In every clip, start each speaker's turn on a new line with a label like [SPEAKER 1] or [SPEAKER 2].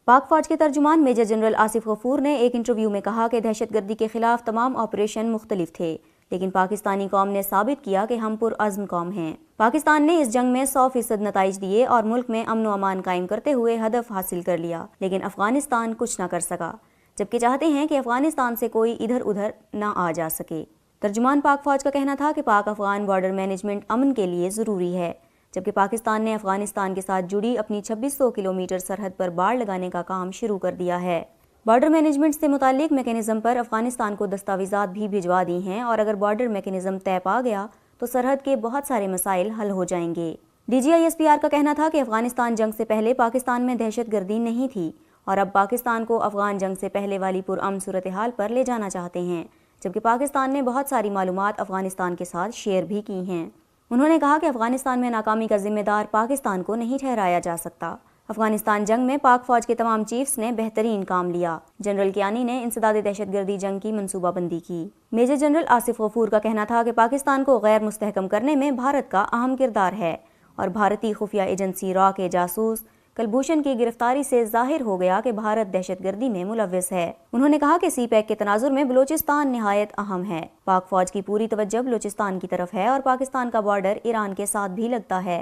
[SPEAKER 1] پاک فوج کے ترجمان میجر جنرل آصف غفور نے ایک انٹرویو میں کہا کہ دہشت گردی کے خلاف تمام آپریشن مختلف تھے، لیکن پاکستانی قوم نے ثابت کیا کہ ہم پرعزم قوم ہیں۔ پاکستان نے اس جنگ میں 100% نتائج دیے اور ملک میں امن و امان قائم کرتے ہوئے ہدف حاصل کر لیا، لیکن افغانستان کچھ نہ کر سکا، جبکہ چاہتے ہیں کہ افغانستان سے کوئی ادھر ادھر نہ آ جا سکے۔ ترجمان پاک فوج کا کہنا تھا کہ پاک افغان بارڈر مینجمنٹ امن کے لیے ضروری ہے، جبکہ پاکستان نے افغانستان کے ساتھ جڑی اپنی 2600 کلومیٹر سرحد پر باڑ لگانے کا کام شروع کر دیا ہے۔ بارڈر مینجمنٹ سے متعلق میکینزم پر افغانستان کو دستاویزات بھی بھجوا دی ہیں، اور اگر بارڈر میکینزم طے پا گیا تو سرحد کے بہت سارے مسائل حل ہو جائیں گے۔ DGISPR کا کہنا تھا کہ افغانستان جنگ سے پہلے پاکستان میں دہشت گردی نہیں تھی، اور اب پاکستان کو افغان جنگ سے پہلے والی پرامن صورتحال پر لے جانا چاہتے ہیں، جبکہ پاکستان نے بہت ساری معلومات افغانستان کے ساتھ شیئر بھی کی ہیں۔ انہوں نے کہا کہ افغانستان میں ناکامی کا ذمہ دار پاکستان کو نہیں ٹھہرایا جا سکتا۔ افغانستان جنگ میں پاک فوج کے تمام چیفز نے بہترین کام لیا۔ جنرل کیانی نے انسداد دہشت گردی جنگ کی منصوبہ بندی کی۔ میجر جنرل آصف غفور کا کہنا تھا کہ پاکستان کو غیر مستحکم کرنے میں بھارت کا اہم کردار ہے، اور بھارتی خفیہ ایجنسی را کے جاسوس کلبھوشن کی گرفتاری سے ظاہر ہو گیا کہ بھارت دہشت گردی میں ملوث ہے۔ انہوں نے کہا کہ سی پیک کے تناظر میں بلوچستان نہایت اہم ہے۔ پاک فوج کی پوری توجہ بلوچستان کی طرف ہے، اور پاکستان کا بارڈر ایران کے ساتھ بھی لگتا ہے۔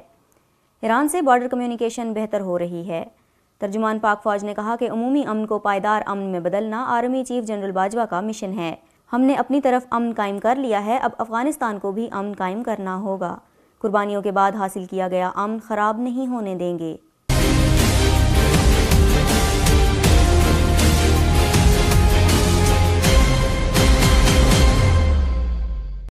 [SPEAKER 1] ایران سے بارڈر کمیونیکیشن بہتر ہو رہی ہے۔ ترجمان پاک فوج نے کہا کہ عمومی امن کو پائیدار امن میں بدلنا آرمی چیف جنرل باجوہ کا مشن ہے۔ ہم نے اپنی طرف امن قائم کر لیا ہے، اب افغانستان کو بھی امن قائم کرنا ہوگا۔ قربانیوں کے بعد حاصل کیا گیا امن خراب نہیں ہونے دیں گے۔